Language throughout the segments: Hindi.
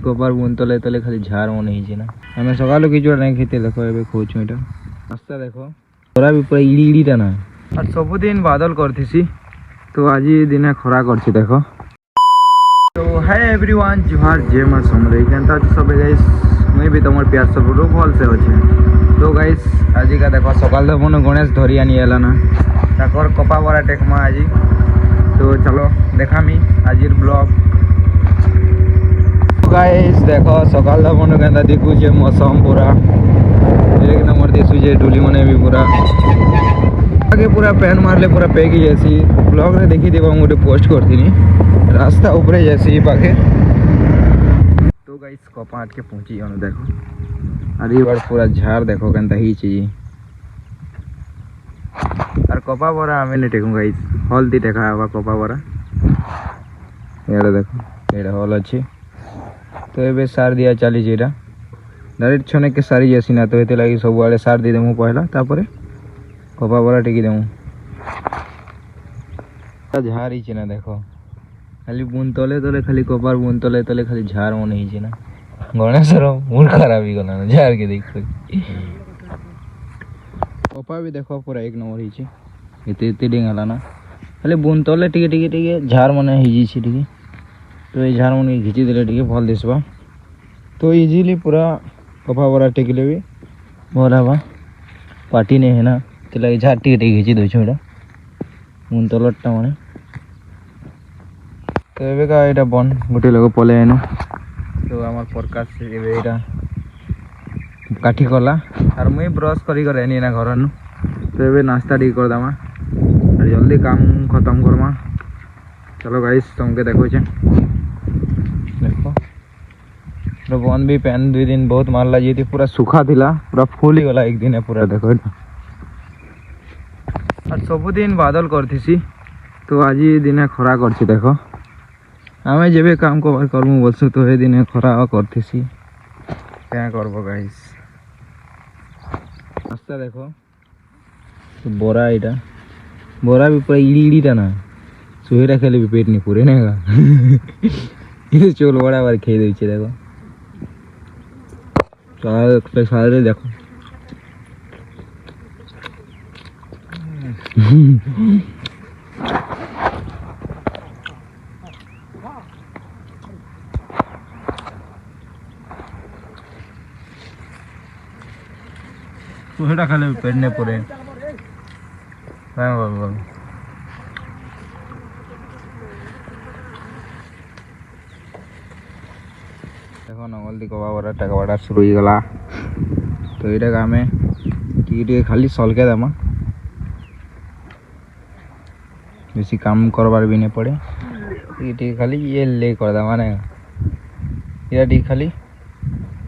कपार बुन तले तले खाली झार मन होइछे ना हमें सकाल किछुआ नहीं खेते देखो एबे खोछु एटा रास्ता देखो खरा भी पूरा इड़ी इड़ीटा ना और सबुदिन बादल करथिसी तो आज दिन खरा करछि देखो। तो हाय एवरीवन जुहार जय मां समरे केनता सब गाइस मुई भी तमर प्यार सब भल से अच्छे। तो गाइस आज का देखो सकाल तो मन गणेश धरी आनी है ना ताकर कपा बरा टेकमा आज। तो चलो देखामी आज ब्लॉग। गाइस देखो सकाल तो मन केनता देखुचे मौसम पूरा एक नंबर दिसुचे डुली मने भी पूरा आगे पूरा पैन मारले पूरा पैकी जैसी ब्लॉग रे देखी देबा गोटे पोस्ट करथिनी रास्ता ऊपरे जैसी पाके। तो गाइस कपाट के पहुंची जानो देखो अरे बार पूरा झाड़ देखो केनता ही चीज और कपा बरा हमें नहीं टेकू गाइस हल्दी देखा हवा कपा बरा एड़ा देखो एड़ा हल अच्छे। तो ये सार दिया चली जेटा डायरेक्ट छने के सारी जैसी ना तो ये लगी सब आड़े सार दे देमु पहला तापरे कपा बरा टेकी देमु झार ही ना देखो खाली बुन तले तले खाली कपार बुन तले तले खाली झार मन ही ना गणेश मूड खराब ही गला झार के देख कपा भी देखो पूरा एक नंबर ही एते डेंगाला ना खाली बुन तले टिके टिके टिके झार मन ही टिके। तो ये झार मन घिची देले टिके भल दिसबा तो इजीली पूरा कपा बरा टेकिले भी भल हवा पार्टी नहीं है ना तो लगे झार टिके टिके घिची दउछु एटा बुन तलटा माने। तो एबे का एटा बन गोटे लोग पले आनो तो आमार प्रकाश एबे एटा काठी कला और मुई ब्रश करी कर एनी ना घर नु। तो एबे नाश्ता टी कर दामा और जल्दी काम खत्म करमा। चलो गाइस तुमके देखो छे देखो तो बन भी पैन 2 दिन बहुत मारला जी थी पूरा सूखा थिला पूरा फूल ही गला एक दिन पूरा देखो और सबुदिन बादल करथिसी तो आज दिन खरा करछि देखो आमे जेबे काम को करमु बोलसु तो ए दिन खरा करथिसी क्या करबो गाइस। रास्ता देखो तो बोरा इटा बोरा भी पूरा इड़ी इड़ीटा ना सुहेरा खेले भी पेट नहीं पूरे नेगा ये चोल बड़ा बार खेल दे देखो सारे देखो सुहेरा खेले पेट नहीं पूरे देखो नगल कबा बरा टाका बड़ा शुरू हो गला। तो ये आम टी खाली सलके देमा बेसी काम करवार भी नहीं पड़े टी खाली ये ले कर देमा ना ये टी खाली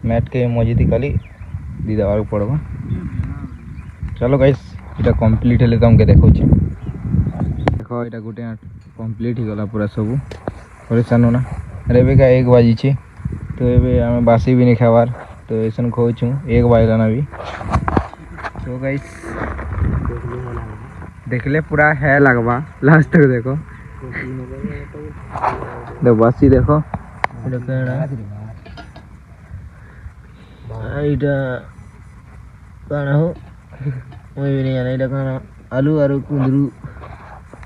मैट के मजीदी खाली दी देवार पड़वा। चलो गाइस इटा कंप्लीट हेले तुमके देखो देखो इटा गोटे कंप्लीट ही गला पूरा सब परेशान होना अरे बेका 1 बाजी छे। तो ये आम बासी भी नहीं खावार तो ऐसा खोचु 1 बाजला ना भी। तो गाइस देखले पूरा है लगवा लास्ट तक देखो तो बासी देखो इटा काना हो मुई भी नहीं जाना इटा काना आलू और कुंदरू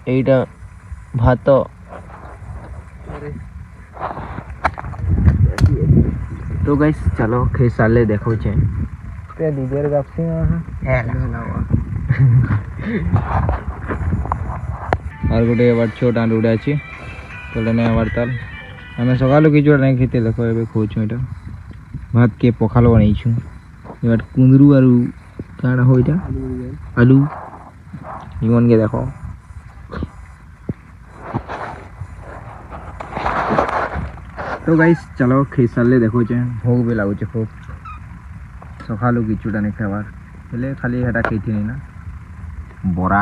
एटा भात तो गाइस चलो खे साले देखो छे ते दीदर गापसी है और गोटे बार छोटा उड़ा छी तो नहीं बारताल हमें सकाल किछुआ नहीं खेते देखो एबे खोछु एटा भात के पखाल बनै छु एबार कुंदरू और काड़ा हो एटा आलू निमन के देखो। तो गाइस चलो खे साले देखो छे भोग भी लागुचे खूब सकालू किछुटा नहीं खावार हेले खाली हेटा खेथि नहीं ना बोरा